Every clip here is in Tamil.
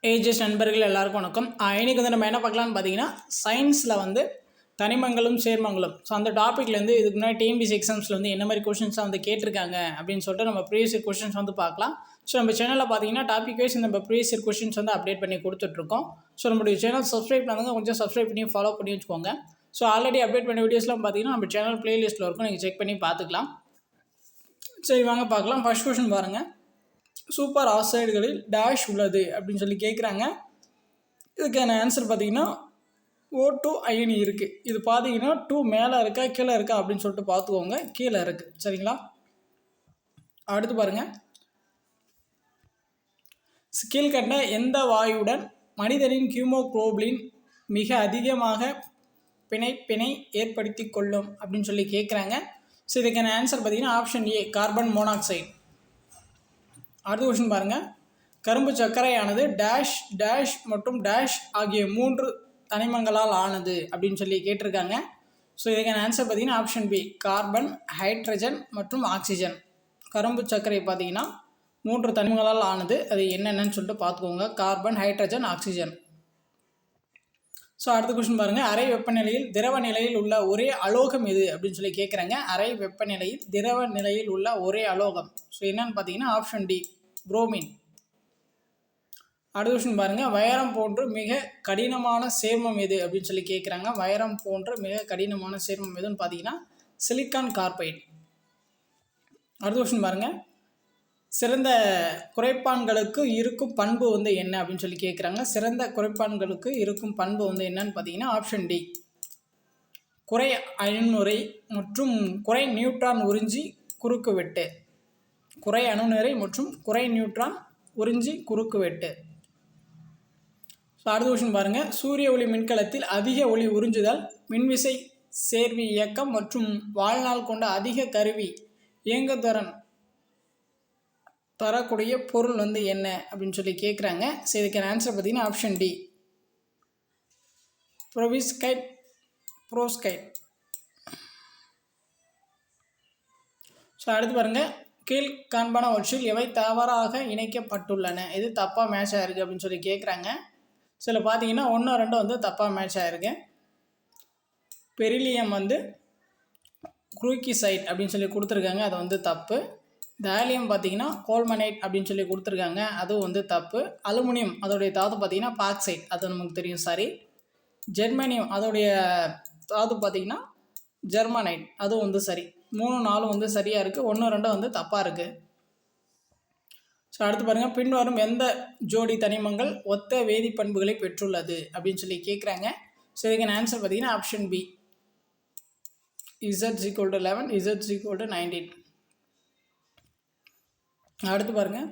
ஏஜஸ் நண்பர்கள் எல்லாருக்கும் வணக்கம். இன்றைக்கி வந்து நம்ம என்ன பார்க்கலான்னு பார்த்தீங்கன்னா, சயின்ஸில் வந்து தனிமங்களும் சேர்மங்களும். ஸோ அந்த டாப்பிக்லேருந்து இதுக்கு முன்னாடி டிஎன்பிஎஸ்சி எக்ஸாம்ஸில் வந்து என்ன மாதிரி கொஷின்ஸாக வந்து கேட்டிருக்காங்க அப்படின்னு சொல்லிட்டு நம்ம ப்ரீவியஸ் இயர் கொஷின்ஸ் வந்து பார்க்கலாம். ஸோ நம்ம சேனலில் பார்த்தீங்கன்னா டாபிக் வைஸ் நம்ம ப்ரீவியஸ் இயர் கொஷின்ஸ் வந்து அப்டேட் பண்ணி கொடுத்துட்ருக்கோம். ஸோ நம்மளுடைய சேனல் சப்ஸ்கிரைப் பண்ணுங்க, கொஞ்சம் சப்ஸ்கிரைப் பண்ணி ஃபாலோ பண்ணி வச்சுக்கோங்க. ஸோ ஆல்ரெடி அப்டேட் பண்ண வீடியோஸ்லாம் பார்த்தீங்கன்னா நம்ம சேனல் ப்ளேலிஸ்ட்டில் இருக்கும், நீங்கள் செக் பண்ணி பார்த்துக்கலாம். சரி வாங்க பார்க்கலாம். ஃபர்ஸ்ட் கொஷின் பாருங்கள். சூப்பர் ஆக்சைடுகளில் டேஷ் உள்ளது அப்படின்னு சொல்லி கேட்குறாங்க. இதுக்கான ஆன்சர் பார்த்தீங்கன்னா O2 அயனி இருக்குது. இது பார்த்தீங்கன்னா 2 மேலே இருக்கா கீழே இருக்கா அப்படின்னு சொல்லிட்டு பார்த்துக்கோங்க. கீழே இருக்குது, சரிங்களா? அடுத்து பாருங்கள். கீழ்கண்ட எந்த வாயுடன் மனிதனின் ஹீமோகுளோபின் மிக அதிகமாக பிணைப்பினை ஏற்படுத்தி கொள்ளும் அப்படின்னு சொல்லி கேட்குறாங்க. ஸோ இதுக்கான ஆன்சர் பார்த்தீங்கன்னா ஆப்ஷன் ஏ, கார்பன் மோனாக்சைடு. அடுத்த கொஷின் பாருங்கள். கரும்பு சர்க்கரையானது டேஷ் டேஷ் மற்றும் டேஷ் ஆகிய 3 தனிமங்களால் ஆனது அப்படின்னு சொல்லி கேட்டிருக்காங்க. ஸோ இதுக்கான ஆன்சர் பார்த்தீங்கன்னா ஆப்ஷன் பி, கார்பன், ஹைட்ரஜன் மற்றும் ஆக்சிஜன். கரும்பு சர்க்கரை பார்த்தீங்கன்னா 3 தனிமங்களால் ஆனது. அது என்னென்னு சொல்லிட்டு பார்த்துக்கோங்க. Carbon, hydrogen, oxygen. ஸோ அடுத்த கொஸ்டின் பாருங்கள். அறை வெப்பநிலையில் திரவ நிலையில் உள்ள ஒரே அலோகம் எது அப்படின்னு சொல்லி கேட்குறாங்க. அறை வெப்பநிலையில் திரவ நிலையில் உள்ள ஒரே அலோகம். ஸோ என்னன்னு பார்த்தீங்கன்னா ஆப்ஷன் டி, புரோமின். அடுத்த கொஸ்டின் பாருங்கள். வைரம் போன்று மிக கடினமான சேர்மம் எது அப்படின்னு சொல்லி கேட்குறாங்க. வைரம் போன்ற மிக கடினமான சேர்மம் எதுன்னு பார்த்தீங்கன்னா சிலிக்கான் கார்பைடு. அடுத்த கொஸ்டின் பாருங்கள். சிறந்த குறைப்பான்களுக்கு இருக்கும் பண்பு வந்து என்ன அப்படின்னு சொல்லி கேட்குறாங்க. சிறந்த குறைப்பான்களுக்கு இருக்கும் பண்பு வந்து என்னன்னு பார்த்தீங்கன்னா ஆப்ஷன் டி, குறை அணுநிறை மற்றும் குறை நியூட்ரான் உறிஞ்சி குறுக்கு வெட்டு. குறை அணுநிறை மற்றும் குறை நியூட்ரான் உறிஞ்சி குறுக்கு வெட்டு. ஸோ அடுத்த கொஸ்டின் பாருங்கள். சூரிய ஒளி மின்கலத்தில் அதிக ஒளி உறிஞ்சுதல், மின்விசை சேர்வி இயக்கம் மற்றும் வாழ்நாள் கொண்ட அதிக கருவி இயங்குதிறன் தரக்கூடிய பொருள் வந்து என்ன அப்படின்னு சொல்லி கேட்குறாங்க. ஸோ இதுக்கான ஆன்சர் பார்த்தீங்கன்னா ஆப்ஷன் டி, புரோஸ்கைட். ஸோ அடுத்து பாருங்கள். கீழ் காண்பானவற்றில் எவை தவறாக இணைக்கப்பட்டுள்ளன, இது தப்பாக மேட்ச் ஆகிருக்கு அப்படின்னு சொல்லி கேட்குறாங்க. சில பார்த்தீங்கன்னா 1 2 வந்து தப்பாக மேட்ச் ஆகிருக்கு. பெரிலியம் வந்து குரூக்கிசைட் அப்படின்னு சொல்லி கொடுத்துருக்காங்க, அது வந்து தப்பு. தாலியம் பார்த்தீங்கன்னா கோல்மனைட் அப்படின்னு சொல்லி கொடுத்துருக்காங்க, அதுவும் வந்து தப்பு. அலுமினியம் அதோடைய தாது பார்த்தீங்கன்னா பாக்சைட், அது நமக்கு தெரியும், சரி. ஜெர்மனியம் அதோடைய தாது பார்த்தீங்கன்னா ஜெர்மனைட், அதுவும் வந்து சரி. 3 4 வந்து சரியாக இருக்குது, 1 2 வந்து தப்பாக இருக்குது. ஸோ அடுத்து பாருங்கள். பின்வரும் எந்த ஜோடி தனிமங்கள் ஒத்த வேதி பண்புகளை பெற்றுள்ளது அப்படின்னு சொல்லி கேட்குறாங்க. ஸோ இதுக்கான ஆன்சர் பார்த்தீங்கன்னா ஆப்ஷன் பி, Z=11, Z=19. அடுத்து பாருங்கள்.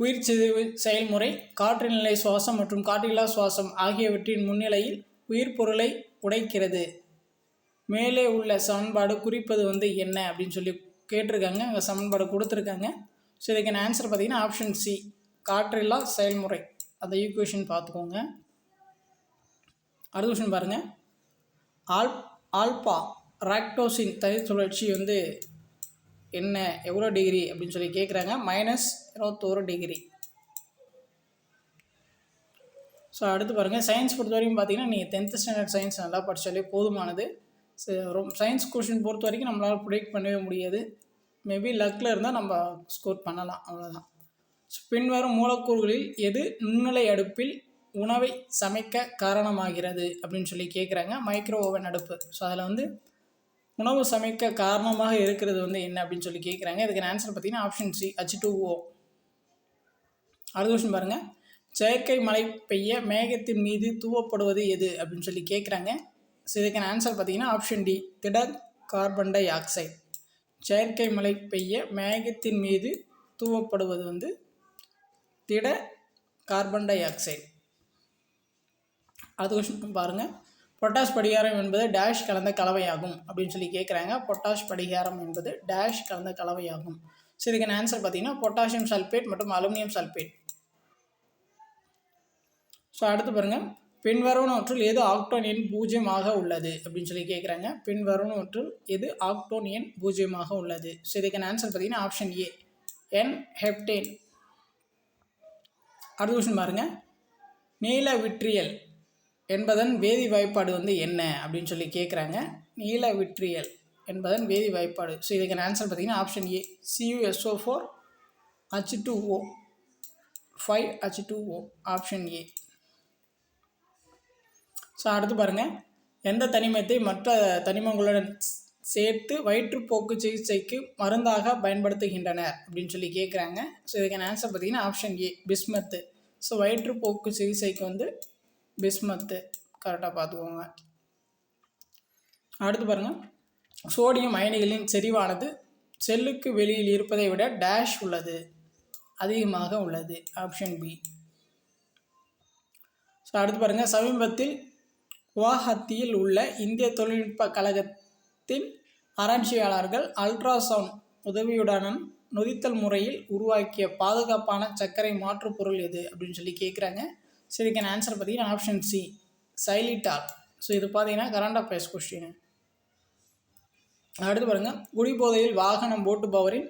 உயிர் சிதைவு செயல்முறை காற்று நிலை சுவாசம் மற்றும் காற்றில்லா சுவாசம் ஆகியவற்றின் முன்னிலையில் உயிர் பொருளை உடைக்கிறது. மேலே உள்ள சமன்பாடு குறிப்பது வந்து என்ன அப்படின்னு சொல்லி கேட்டிருக்காங்க. அங்கே சமன்பாடு கொடுத்துருக்காங்க. ஸோ இதுக்கான ஆன்சர் பார்த்தீங்கன்னா ஆப்ஷன் சி, காற்றில்லா செயல்முறை. அந்த ஈக்குவேஷன் பார்த்துக்கோங்க. அடுத்த கொஸ்டின் பாருங்கள். ஆல்பா ராக்டோசின் தயிர் சுழற்சி வந்து என்ன, எவ்வளோ டிகிரி அப்படின்னு சொல்லி கேட்குறாங்க. -21 டிகிரி. ஸோ அடுத்து பாருங்கள். சயின்ஸ் பொறுத்த வரைக்கும் பார்த்தீங்கன்னா நீங்கள் 10th ஸ்டாண்டர்ட் சயின்ஸ் நல்லா படித்தாலே போதுமானது. சயின்ஸ் கொஷின் பொறுத்த வரைக்கும் நம்மளால் ப்ரிடிக்ட் பண்ணவே முடியாது. மேபி லக்கில் இருந்தால் நம்ம ஸ்கோர் பண்ணலாம், அவ்வளோதான். ஸோ பின்வரும் மூலக்கூறுகளில் எது நுண்ணிலை அடுப்பில் உணவை சமைக்க காரணமாகிறது அப்படின்னு சொல்லி கேட்குறாங்க. மைக்ரோ ஓவன் அடுப்பு. ஸோ அதில் வந்து உணவு சமைக்க காரணமாக இருக்கிறது வந்து என்ன அப்படின்னு சொல்லி கேட்குறாங்க. இதுக்கான ஆன்சர் பார்த்தீங்கன்னா ஆப்ஷன் சி, H2O. அடுத்த கொஸ்டின் பாருங்கள். செயற்கை மழை பெய்ய மேகத்தின் மீது தூவப்படுவது எது அப்படின்னு சொல்லி கேட்குறாங்க. ஸோ இதுக்கான ஆன்சர் பார்த்தீங்கன்னா ஆப்ஷன் டி, திட கார்பன் டை ஆக்சைடு. செயற்கை மழை பெய்ய மேகத்தின் மீது தூவப்படுவது வந்து திட கார்பன் டை ஆக்சைடு. அது கொஸ்டின் பாருங்கள். பொட்டாஷ் படிகாரம் என்பது டேஷ் கலந்த கலவையாகும் அப்படின்னு சொல்லி கேட்குறாங்க. பொட்டாஷ் படிகாரம் என்பது டேஷ் கலந்த கலவையாகும். ஸோ இதுக்கான ஆன்சர் பார்த்தீங்கன்னா பொட்டாசியம் சல்ஃபேட் மற்றும் அலுமினியம் சல்ஃபேட். ஸோ அடுத்து பாருங்கள். பின்வருவனவற்றுள் எது ஆக்டோன் எண் 0 உள்ளது அப்படின்னு சொல்லி கேட்குறாங்க. பின்வருவனவற்றுள் எது ஆக்டோன் எண் 0 உள்ளது. ஸோ இதுக்கான ஆன்சர் பார்த்தீங்கன்னா ஆப்ஷன் ஏ, N ஹெப்டேன். அடுத்த கொஸ்டின் பாருங்கள், நீல விட்ரியல் என்பதன் வேதி வாய்ப்பாடு வந்து என்ன அப்படின்னு சொல்லி கேட்குறாங்க. நீல விட்ரியல் என்பதன் வேதி வாய்ப்பாடு. ஸோ இதுக்கான ஆன்சர் பார்த்தீங்கன்னா option A CuSO4 H2O 5 H2O option A. So அடுத்து பாருங்கள், எந்த தனிமத்தை மற்ற தனிமங்களுடன் சேர்த்து வயிற்றுப்போக்கு சிகிச்சைக்கு மருந்தாக பயன்படுத்துகின்றனர் அப்படின்னு சொல்லி கேட்குறாங்க. ஸோ இதுக்கான ஆன்சர் பார்த்தீங்கன்னா ஆப்ஷன் ஏ பிஸ்மத்து. ஸோ வயிற்றுப்போக்கு சிகிச்சைக்கு வந்து பிஸ்மத்து கரெக்டாக பார்த்துக்கோங்க. அடுத்து பாருங்கள், சோடியம் அயனிகளின் செறிவானது செல்லுக்கு வெளியில் இருப்பதை விட டேஷ் உள்ளது, அதிகமாக உள்ளது, ஆப்ஷன் பி. ஸோ அடுத்து பாருங்கள், சமீபத்தில் குவாஹத்தியில் உள்ள இந்திய தொழில்நுட்ப கழகத்தின் ஆராய்ச்சியாளர்கள் அல்ட்ராசவுண்ட் உதவியுடன் நொதித்தல் முறையில் உருவாக்கிய பாதுகாப்பான சர்க்கரை மாற்று பொருள் எது அப்படின்னு சொல்லி கேட்குறாங்க. ஸோ இதுக்கான ஆன்சர் பார்த்தீங்கன்னா ஆப்ஷன் சி சைலிட்டால். ஸோ இது பார்த்தீங்கன்னா கரண்ட் அஃபேர்ஸ் கொஸ்டின். அடுத்து பாருங்கள், குடிபோதையில் வாகனம் ஓட்டுபவரின்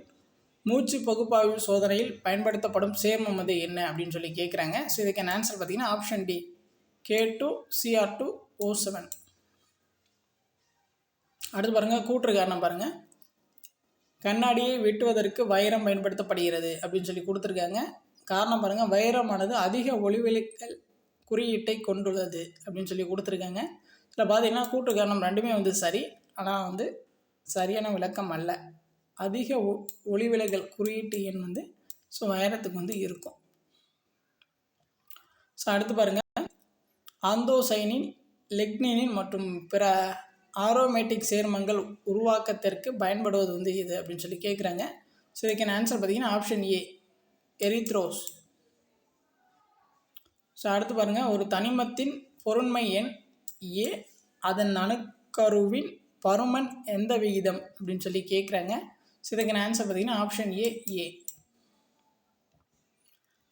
மூச்சு பகுப்பாய்வு சோதனையில் பயன்படுத்தப்படும் சேர்மம் வந்து என்ன அப்படின்னு சொல்லி கேட்குறாங்க. ஸோ இதுக்கான ஆன்சர் பார்த்தீங்கன்னா ஆப்ஷன் டி K2Cr2O7. அடுத்து பாருங்கள், கூற்று காரணம் பாருங்கள், கண்ணாடியை வெட்டுவதற்கு வைரம் பயன்படுத்தப்படுகிறது அப்படின்னு சொல்லி கொடுத்துருக்காங்க. காரணம் பாருங்கள், வைரமானது அதிக ஒளிவிலகல் குறியீட்டை கொண்டுள்ளது அப்படின்னு சொல்லி கொடுத்துருக்காங்க. இதில் பார்த்தீங்கன்னா கூற்று காரணம் ரெண்டுமே வந்து சரி, ஆனால் வந்து சரியான விளக்கம் அல்ல. அதிக ஒளிவிலகல் குறியீட்டு எண் வந்து ஸோ வைரத்துக்கு வந்து இருக்கும். ஸோ அடுத்து பாருங்கள், ஆந்தோசைனின், லிக்னினின் மற்றும் பிற ஆரோமேட்டிக் சேர்மங்கள் உருவாக்கத்திற்கு பயன்படுவது வந்து இது அப்படின்னு சொல்லி கேட்குறாங்க. ஸோ இதுக்கான ஆன்சர் பார்த்தீங்கன்னா ஆப்ஷன் ஏ எரித்ரோஸ். ஸோ அடுத்து பாருங்கள், ஒரு தனிமத்தின் பொருண்மை எண் ஏ, அதன் அணுக்கருவின் பருமன் எந்த விகிதம் அப்படின்னு சொல்லி கேட்குறாங்க. ஸோ இதுக்கான ஆன்சர் பார்த்தீங்கன்னா ஆப்ஷன் ஏ.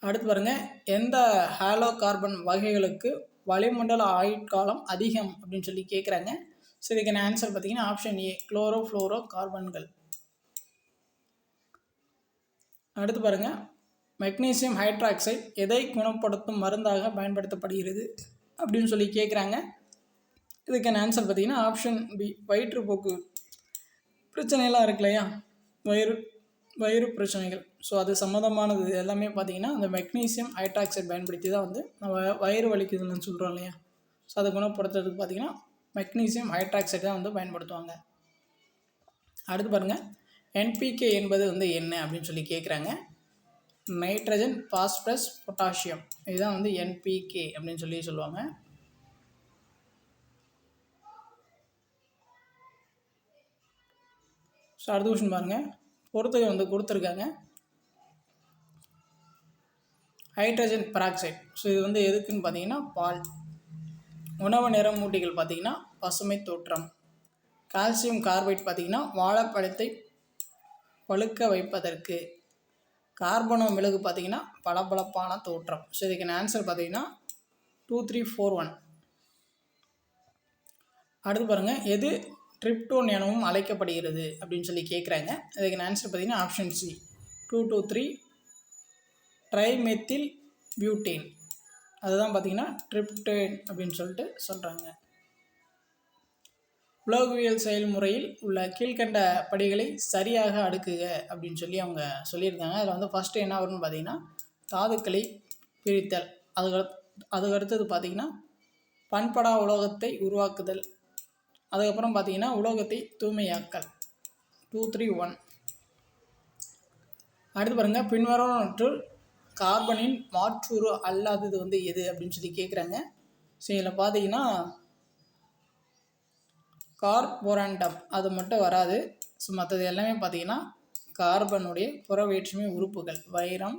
அடுத்து பாருங்கள், எந்த ஹாலோ கார்பன் வகைகளுக்கு வளிமண்டல ஆயுட்காலம் அதிகம் அப்படின்னு சொல்லி கேட்குறாங்க. ஸோ இதுக்கான ஆன்சர் பார்த்தீங்கன்னா ஆப்ஷன் ஏ குளோரோஃப்ளோரோ கார்பன்கள். அடுத்து பாருங்கள், மெக்னீசியம் ஹைட்ராக்சைடு எதை குணப்படுத்தும் மருந்தாக பயன்படுத்தப்படுகிறது அப்படின்னு சொல்லி கேட்குறாங்க. இதுக்கான ஆன்சர் பார்த்தீங்கன்னா ஆப்ஷன் பி வயிற்றுப்போக்கு பிரச்சனைலாம் இருக்கு இல்லையா, வயிறு பிரச்சனைகள். ஸோ அது சம்மந்தமானது எல்லாமே பார்த்திங்கன்னா அந்த மெக்னீசியம் ஹைட்ராக்சைடு பயன்படுத்தி தான் வந்து நம்ம வயிறு வலிக்குதுன்னு சொல்கிறோம் இல்லையா. ஸோ அதை குணப்படுத்துறதுக்கு பார்த்திங்கன்னா மெக்னீசியம் ஹைட்ராக்சைடு தான் வந்து பயன்படுத்துவாங்க. அடுத்து பாருங்கள், NPK என்பது வந்து என்ன அப்படின்னு சொல்லி கேட்குறாங்க. நைட்ரஜன், பாஸ்பரஸ், பொட்டாசியம், இதுதான் வந்து NPK அப்படின்னு சொல்லி சொல்லுவாங்க. ஸோ அடுத்த கொஸ்டின் பாருங்கள், பொறுத்தகை வந்து கொடுத்துருக்காங்க. ஹைட்ரஜன் பெராக்சைடு, ஸோ இது வந்து எதுக்குன்னு பார்த்தீங்கன்னா பால். உணவு நிறமூட்டிகள் பார்த்திங்கன்னா பசுமை தோற்றம். கால்சியம் கார்பைட் பார்த்திங்கன்னா வாழைப்பழத்தை பழுக்க வைப்பதற்கு. கார்பனோ மெழுகு பார்த்திங்கன்னா பளபளப்பான தோற்றம். ஸோ இதுக்கான ஆன்சர் பார்த்திங்கன்னா 2341. அடுத்து பாருங்கள், எது ட்ரிப்டோன் எனவும் அழைக்கப்படுகிறது அப்படின்னு சொல்லி கேட்குறாங்க. இதுக்கான ஆன்சர் பார்த்திங்கன்னா ஆப்ஷன் சி 223 ட்ரைமெத்தில் பியூட்டேன். அதுதான் பார்த்திங்கன்னா ட்ரிப்டோன் அப்படின்னு சொல்லிட்டு சொல்கிறாங்க. உலோகவியல் செயல்முறையில் உள்ள கீழ்கண்ட படிகளை சரியாக அடுக்குக அப்படின்னு சொல்லி அவங்க சொல்லியிருக்காங்க. அதில் வந்து ஃபஸ்ட்டு என்ன வரும்னு பார்த்திங்கன்னா தாதுக்களை பிரித்தல். அதுக்கு அடுத்தது பார்த்திங்கன்னா பண்படா உலோகத்தை உருவாக்குதல். அதுக்கப்புறம் பார்த்திங்கன்னா உலோகத்தை தூய்மையாக்கல். 231. அடுத்து பாருங்கள், பின்வருவனவற்றுள் கார்பனின் மாற்றுரு அல்லாதது வந்து எது அப்படின்னு சொல்லி கேட்குறாங்க. ஸோ இதில் பார்த்தீங்கன்னா கார்போரண்டம் அது மட்டும் வராது. ஸோ மற்றது எல்லாமே பார்த்திங்கன்னா கார்பனுடைய புற வேற்றுமை உறுப்புகள். வைரம்,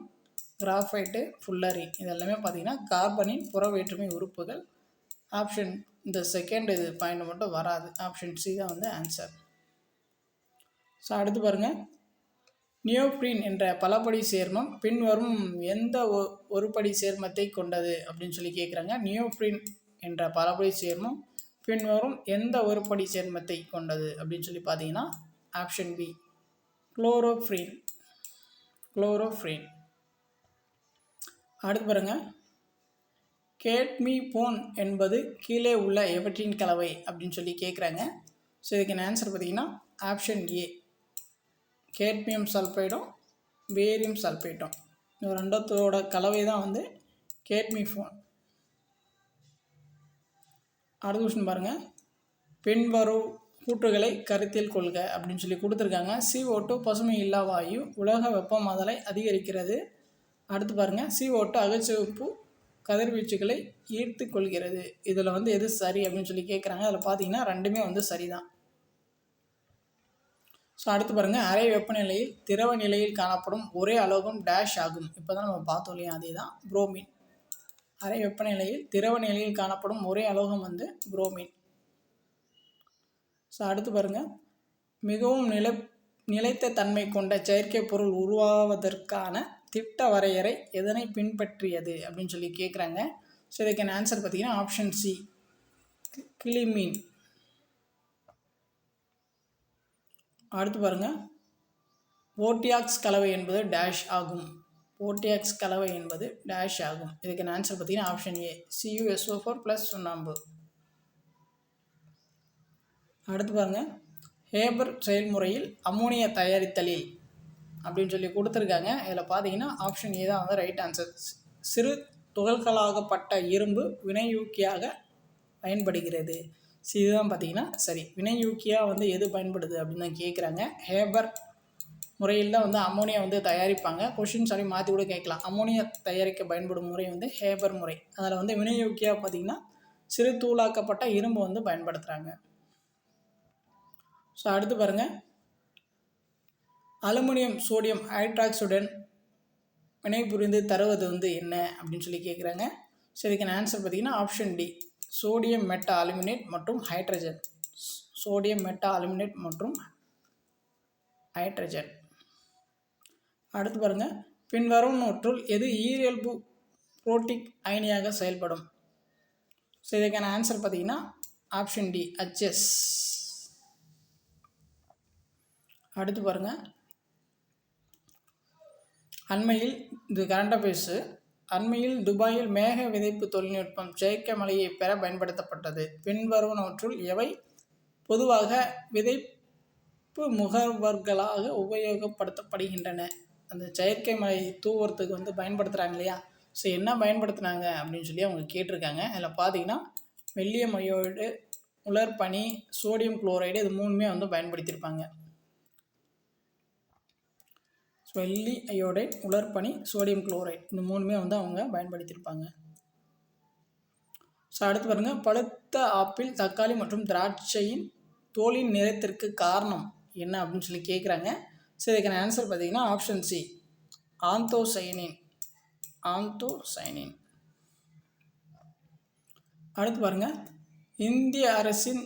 கிராஃபைட்டு, ஃபுல்லரி இது எல்லாமே பார்த்திங்கன்னா கார்பனின் புற வேற்றுமை உறுப்புகள். ஆப்ஷன் இந்த செகண்ட் இது பாயிண்ட் மட்டும் வராது. ஆப்ஷன் சி தான் வந்து ஆன்சர். ஸோ அடுத்து பாருங்கள், நியோப்ரீன் என்ற பலபடி சேர்மம் பின்வரும் எந்த ஒருபடி சேர்மத்தை கொண்டது அப்படின்னு சொல்லி கேட்குறாங்க. நியோப்ரீன் என்ற பலபடி சேர்மம் பின்வரும் எந்த ஒருபடி சேர்மத்தை கொண்டது அப்படின்னு சொல்லி பார்த்தீங்கன்னா ஆப்ஷன் பி குளோரோஃப்ரீன். அடுத்து பாருங்கள், கேட்மிபோன் என்பது கீழே உள்ள எவற்றின் கலவை அப்படின்னு சொல்லி கேட்குறாங்க. ஸோ இதுக்கு ஆன்சர் பார்த்திங்கன்னா ஆப்ஷன் ஏ, கேட்மியம் சல்ஃபைடும் பேரியம் சல்ஃபேட்டும். இந்த ரெண்டத்தோட கலவை தான் வந்து கேட்மிபோன். அடுத்த கொஸ்டின் பாருங்கள், பின்வரும் கூற்றுகளை கருத்தில் கொள்க அப்படின்னு சொல்லி கொடுத்துருக்காங்க. CO2 பசுமை இல்லா வாயு, உலக வெப்பமாதலை அதிகரிக்கிறது. அடுத்து பாருங்கள், CO2 அகச்சிவப்பு கதிர்வீச்சுகளை ஈர்த்து கொள்கிறது. இதில் வந்து எது சரி அப்படின்னு சொல்லி கேட்குறாங்க. அதில் பார்த்தீங்கன்னா ரெண்டுமே வந்து சரிதான். ஸோ அடுத்து பாருங்கள், அறை வெப்பநிலையில் திரவ நிலையில் காணப்படும் ஒரே அலோகம் டேஷ் ஆகும். இப்போ தான் நம்ம பார்த்தோம் இல்லையா, அதே தான் புரோமின். அறை வெப்பநிலையில் திரவ நிலையில் காணப்படும் ஒரே அலோகம் வந்து புரோமின். ஸோ அடுத்து பாருங்கள், மிகவும் நிலைத்த தன்மை கொண்ட செயற்கை பொருள் உருவாவதற்கான திட்ட வரையறை எதனை பின்பற்றியது அப்படின்னு சொல்லி கேட்குறாங்க. ஸோ இதுக்கான ஆன்சர் பார்த்தீங்கன்னா ஆப்ஷன் சி, கிளிமீன். அடுத்து பாருங்கள், ஓட்டியாக்ஸ் கலவை என்பது டேஷ் ஆகும். ஓட்டியாக்ஸ் கலவை என்பது டேஷ் ஆகும். இதுக்கான ஆன்சர் பார்த்தீங்கன்னா ஆப்ஷன் ஏ, CuSO4 + சுண்ணாம்பு. அடுத்து பாருங்கள், ஹேபர் செயல்முறையில் அம்மோனியா தயாரித்தலில் அப்படின்னு சொல்லி கொடுத்துருக்காங்க. இதில் பார்த்தீங்கன்னா ஆப்ஷன் ஏ தான் வந்து ரைட் ஆன்சர். சிறு துகள்களாகப்பட்ட இரும்பு வினையூக்கியாக பயன்படுகிறது. இதுதான் பார்த்தீங்கன்னா சரி. வினையூக்கியாக வந்து எது பயன்படுது அப்படின்னு தான் கேட்குறாங்க. ஹேபர் முறையில் தான் வந்து அம்மோனியா வந்து தயாரிப்பாங்க. கொஷின் சொல்லி மாற்றி கூட கேட்கலாம். அம்மோனியா தயாரிக்க பயன்படும் முறை வந்து ஹேபர் முறை. அதில் வந்து வினையூக்கியாக பார்த்திங்கன்னா சிறு தூளாக்கப்பட்ட இரும்பு வந்து பயன்படுத்துகிறாங்க. ஸோ அடுத்து பாருங்கள், அலுமினியம் சோடியம் ஹைட்ராக்சுடன் வினைபுரிந்து தருவது வந்து என்ன அப்படின்னு சொல்லி கேட்குறாங்க. ஸோ இதுக்கான ஆன்சர் பார்த்திங்கன்னா option D, sodium meta aluminate மற்றும் ஹைட்ரஜன். சோடியம் மெட்டா அலுமினேட் மற்றும் ஹைட்ரஜன். அடுத்து பாருங்கள், பின்வருவனவற்றுள் எது ஈரியல்பு புரோட்டிக் அயனியாக செயல்படும். ஸோ இதுக்கான ஆன்சர் பார்த்திங்கன்னா ஆப்ஷன் டி, HS. அடுத்து பாருங்கள், அண்மையில் இது கரண்ட் அஃபேர்ஸு. அண்மையில் துபாயில் மேக விதைப்பு தொழில்நுட்பம் செயற்கை மழையை பெற பயன்படுத்தப்பட்டது. பின்வருவனவற்றுள் எவை பொதுவாக விதைப்பு முகவர்களாக உபயோகப்படுத்தப்படுகின்றன. அந்த செயற்கை மழை தூவுறதுக்கு வந்து பயன்படுத்துகிறாங்க இல்லையா. ஸோ என்ன பயன்படுத்துனாங்க அப்படின்னு சொல்லி அவங்க கேட்டிருக்காங்க. அதில் பார்த்தீங்கன்னா வெள்ளியம் அயோடைடு, உலர்பனி, சோடியம் குளோரைடு, இது மூணுமே வந்து பயன்படுத்தியிருப்பாங்க. வெள்ளி அயோடைட், உலர்பனி, சோடியம் குளோரைட், இந்த மூணுமே வந்து அவங்க பயன்படுத்தியிருப்பாங்க. ஸோ அடுத்து பாருங்கள், பழுத்த ஆப்பிள், தக்காளி மற்றும் திராட்சையின் தோலின் நிறத்திற்கு காரணம் என்ன அப்படின்னு சொல்லி கேட்குறாங்க. ஸோ இதுக்கான ஆன்சர் பார்த்தீங்கன்னா ஆப்ஷன் சி, ஆந்தோசைனின். ஆந்தோசைனின். அடுத்து பாருங்கள், இந்திய அரசின்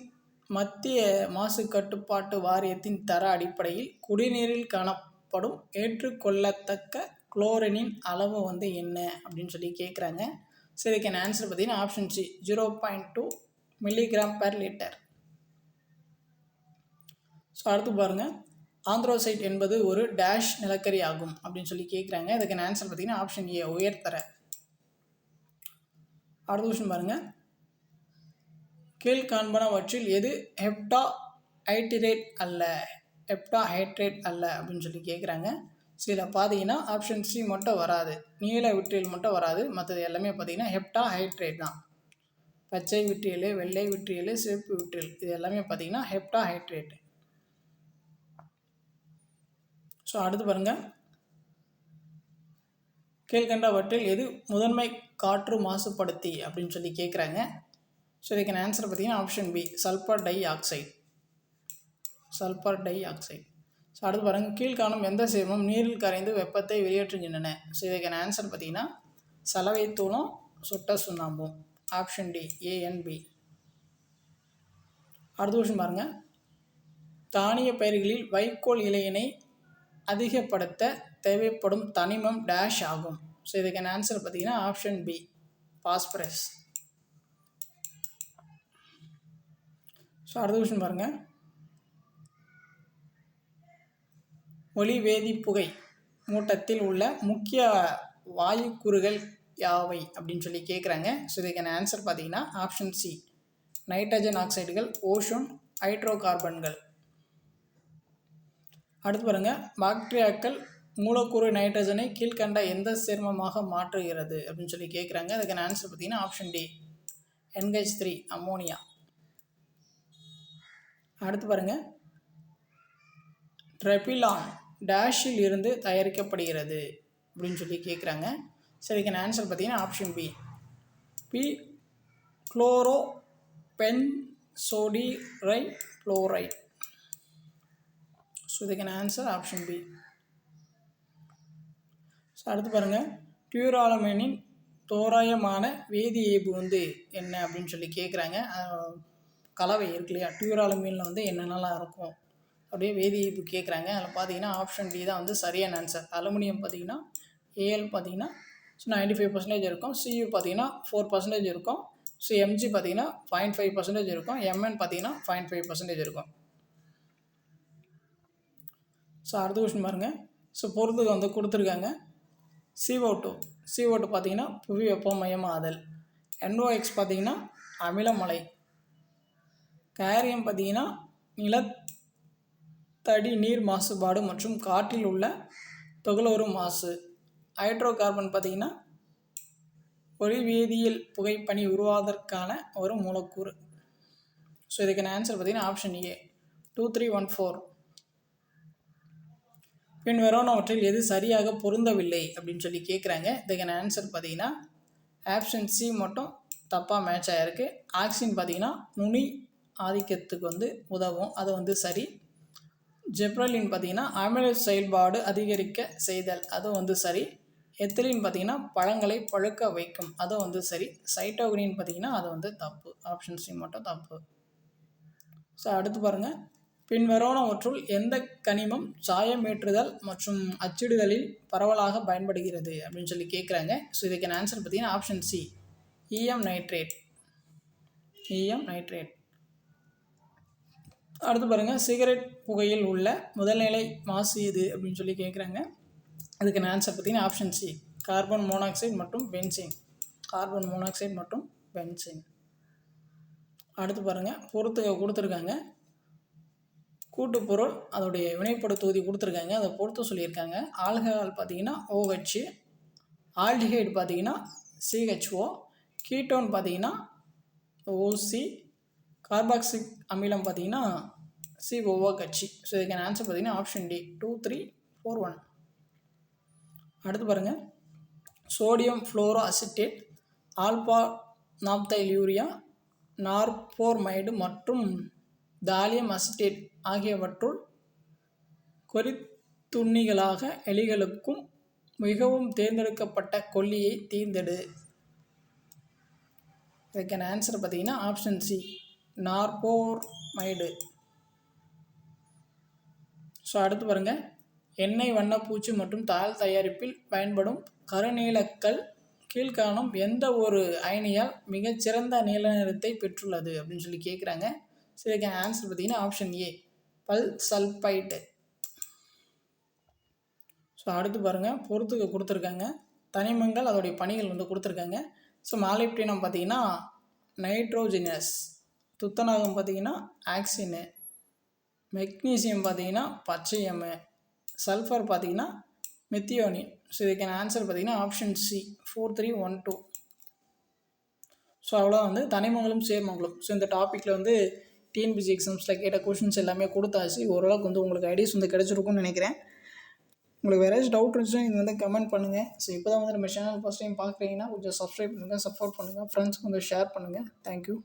மத்திய மாசு கட்டுப்பாட்டு வாரியத்தின் தர அடிப்படையில் குடிநீரில் காணப்படும் ஏற்றுக்கொள்ளத்தக்க குளோரினின் அளவு வந்து என்ன அப்படின்னு சொல்லி கேட்குறாங்க. ஸோ இதுக்கான ஆன்சர் பார்த்தீங்கன்னா ஆப்ஷன் சி, 0.2 mg/L. ஸோ அடுத்து பாருங்கள், ஆந்த்ரோசைட் என்பது ஒரு டேஷ் நிலக்கரி ஆகும் அப்படின்னு சொல்லி கேட்குறாங்க. இதுக்கான ஆன்சர் பார்த்தீங்கன்னா ஆப்ஷன் ஏ, உயர்தர. அடுத்த கொஸ்டின் பாருங்கள், கீழ்காண்பனவற்றில் எது ஹெப்டாஹைட்ரேட் அல்ல. ஹெப்டாஹைட்ரேட் அல்ல அப்படின்னு சொல்லி கேட்குறாங்க. சில பார்த்தீங்கன்னா ஆப்ஷன் சி மட்டும் வராது, நீல விட்ரியல் மட்டும் வராது. மற்றது எல்லாமே பார்த்தீங்கன்னா ஹெப்டாஹைட்ரேட் தான். பச்சை விட்ரியல், வெள்ளை விட்ரியல், சிவப்பு விட்ரியல், இது எல்லாமே பார்த்தீங்கன்னா ஹெப்டாஹைட்ரேட். ஸோ அடுத்து பாருங்கள், கீழ்கண்டவற்றில் எது முதன்மை காற்று மாசுபடுத்தி அப்படின்னு சொல்லி கேட்குறாங்க. ஸோ இதுக்கான ஆன்சர் பார்த்தீங்கன்னா option B, sulphur dioxide. Sulphur dioxide. So அடுத்து பாருங்கள், கீழ்காணும் எந்த சேர்மம் நீரில் கரைந்து வெப்பத்தை வெளியேற்றுகின்றன. ஸோ இதுக்கான ஆன்சர் பார்த்தீங்கன்னா சலவை தூளும் சுட்ட சுண்ணாம்பும். Option D, ANB. அடுத்த கொஸ்டின் பாருங்கள், தானிய பயிர்களில் வைக்கோல் இலையினை அதிகப்படுத்த தேவைப்படும் தனிமம் டேஷ் ஆகும். ஸோ இதுக்கான ஆன்சர் பார்த்தீங்கன்னா ஆப்ஷன் பி, பாஸ்பரஸ். ஸோ அடுத்த கொஸ்டின் பாருங்கள், ஒளி வேதி புகை மூட்டத்தில் உள்ள முக்கிய வாயுக்கூறுகள் யாவை அப்படின்னு சொல்லி கேட்குறாங்க. ஸோ இதுக்கான ஆன்சர் பார்த்தீங்கன்னா ஆப்ஷன் சி, நைட்ரஜன் ஆக்சைடுகள், ஓசோன், ஹைட்ரோ கார்பன்கள். அடுத்து பாருங்கள், பாக்டீரியாக்கள் மூலக்கூறு நைட்ரஜனை கீழ்கண்ட எந்த சேர்மமாக மாற்றுகிறது அப்படின்னு சொல்லி கேட்குறாங்க. அதுக்கான ஆன்சர் பார்த்தீங்கன்னா ஆப்ஷன் டி, NH3 அம்மோனியா. அடுத்து பாருங்கள், ட்ரெபிலான் டேஷில் இருந்து தயாரிக்கப்படுகிறது அப்படின்னு சொல்லி கேட்குறாங்க. சரி, இதுக்கான ஆன்சர் பார்த்தீங்கன்னா option B chloro benzotri chloride. So இதுக்கான ஆன்சர் ஆப்ஷன் பி. ஸோ அடுத்து பாருங்கள், டியூராலமைனின் தோராயமான வேதியியல்பு என்ன அப்படின்னு சொல்லி கேட்குறாங்க. கலவை இருக்கு இல்லையா, டியூராலமீனில் என்னென்னலாம் இருக்கும் அப்படியே வேதியியல்பு கேட்குறாங்க. அதில் பார்த்தீங்கன்னா ஆப்ஷன் டி தான் சரியான ஆன்சர். அலுமினியம் பார்த்தீங்கன்னா ஏஎல் பார்த்தீங்கன்னா 95% இருக்கும், சியூ பார்த்தீங்கன்னா 4% இருக்கும், ஸோ எம்ஜி பார்த்தீங்கன்னா 0.5% இருக்கும், எம்என் பார்த்தீங்கன்னா 0.5% இருக்கும். ஸோ அடுத்த கொஸ்டின் பாருங்கள். ஸோ பொறுத்துக்கு கொடுத்துருக்காங்க. CO2 பார்த்தீங்கன்னா புவி வெப்பமயமாதல், NOx பார்த்தீங்கன்னா அமிலமலை, கேரியம் பார்த்தீங்கன்னா நிலத்தடி நீர் மாசுபாடு மற்றும் காற்றில் உள்ள துகளோரும் மாசு, ஹைட்ரோ கார்பன் பார்த்தீங்கன்னா ஒளிவேதியியல் புகைப்பனி உருவாவதற்கான ஒரு மூலக்கூறு. ஸோ இதுக்கான ஆன்சர் பார்த்தீங்கன்னா ஆப்ஷன் ஏ 2314. பின் வருவனவற்றில் எது சரியாக பொருந்தவில்லை அப்படின்னு சொல்லி கேட்குறாங்க. இதுக்கான ஆன்சர் பார்த்தீங்கன்னா ஆப்ஷன் சி மட்டும் தப்பாக மேட்ச் ஆகிருக்கு. ஆக்சின் பார்த்தீங்கன்னா நுனி ஆதிக்கத்துக்கு உதவும், அது சரி. ஜெப்ரலின் பார்த்தீங்கன்னா அமில செயல்பாடு அதிகரிக்க செய்தல், அது சரி. எத்திலின் பார்த்தீங்கன்னா பழங்களை பழுக்க வைக்கும், அது சரி. சைட்டோகினின் பார்த்தீங்கன்னா அது தப்பு, ஆப்ஷன் சி மட்டும் தப்பு. ஸோ அடுத்து பாருங்கள், பின்வருவனவற்றுள் எந்த கனிமம் சாயமேற்றுதல் மற்றும் அச்சிடுதலில் பரவலாக பயன்படுகிறது அப்படின்னு சொல்லி கேட்குறாங்க. ஸோ இதுக்கான ஆன்சர் பார்த்தீங்கன்னா ஆப்ஷன் சி, ஈயம் நைட்ரேட். அடுத்து பாருங்கள், சிகரெட் புகையில் உள்ள முதல்நிலை மாசு எது அப்படின்னு சொல்லி கேட்குறாங்க. அதுக்கான ஆன்சர் பார்த்தீங்கன்னா ஆப்ஷன் சி, கார்பன் மோனாக்சைடு மற்றும் பென்சீன். அடுத்து பாருங்கள், பொறுத்துக்க கொடுத்துருக்காங்க. கூட்டுப்பொருள் அதோடைய வினைப்படு தொகுதி கொடுத்துருக்காங்க, அதை பொறுத்து சொல்லியிருக்காங்க. ஆல்கஹால் பார்த்தீங்கன்னா OH, ஆல்டிஹைடு பார்த்தீங்கன்னா CHO, கீட்டோன் பார்த்தீங்கன்னா OC, கார்பாக்சிக் அமிலம் பார்த்தீங்கன்னா COOH. ஸோ இதுக்கான ஆன்சர் பார்த்தீங்கன்னா ஆப்ஷன் டி 2341. அடுத்து பாருங்கள், sodium fluoro acetate, alpha naphthyl urea, norbormide மற்றும் தாலியம் அசிட்டேட் ஆகியவற்றுள் கொறித்துண்ணிகளாக எலிகளுக்கும் மிகவும் தேர்ந்தெடுக்கப்பட்ட கொல்லியை தேர்ந்தெடு. இதுக்கான ஆன்சர் பார்த்தீங்கன்னா ஆப்ஷன் சி, நார்போர்மைடு. ஸோ அடுத்து பாருங்கள், எண்ணெய் வண்ணப்பூச்சி மற்றும் தாள் தயாரிப்பில் பயன்படும் கருநீலக்கல் கீழ்காணும் எந்த ஒரு அயனியால் மிகச்சிறந்த நீல நிறத்தை பெற்றுள்ளது அப்படின்னு சொல்லி கேட்குறாங்க. ஸோ இதுக்கான ஆன்சர் பார்த்தீங்கன்னா ஆப்ஷன் ஏ, பல் சல்பைடு. ஸோ அடுத்து பாருங்கள், பொறுத்துக்கு கொடுத்துருக்காங்க. தனிமங்கள் அதோடைய பணிகள் கொடுத்துருக்காங்க. ஸோ மாலிப்டினம் பார்த்தீங்கன்னா நைட்ரோஜினஸ், துத்தநாகம் பார்த்தீங்கன்னா ஆக்சினு, மெக்னீசியம் பார்த்தீங்கன்னா பச்சையமு, சல்ஃபர் பார்த்தீங்கன்னா மெத்தியோனின். ஸோ இதுக்கான ஆன்சர் பார்த்தீங்கன்னா ஆப்ஷன் சி 4312. ஸோ அவ்வளோ தனிமங்களும் சேர்மங்களும். ஸோ இந்த டாப்பிக்கில் டிஎன்பிசி எக்ஸாம்ஸில் கேட்ட கொஷின்ஸ் எல்லாமே கொடுத்தாச்சு. ஓரளவுக்கு உங்களுக்கு ஐடியாஸ் கிடச்சிருக்கும்னு நினைக்கிறேன். உங்களுக்கு வேறு ஏதாச்சும் டவுட் இருந்துச்சுன்னா நீங்கள் கமெண்ட் பண்ணுங்கள். ஸோ இப்போ தான் நம்ம சேனல் ஃபஸ்ட் டைம் பார்க்குறீங்கன்னா கொஞ்சம் சப்ஸ்கிரைப் பண்ணுங்கள், சப்போர்ட் பண்ணுங்கள், ஃப்ரெண்ட்ஸ்க்கு ஷேர் பண்ணுங்கள். தேங்க்யூ.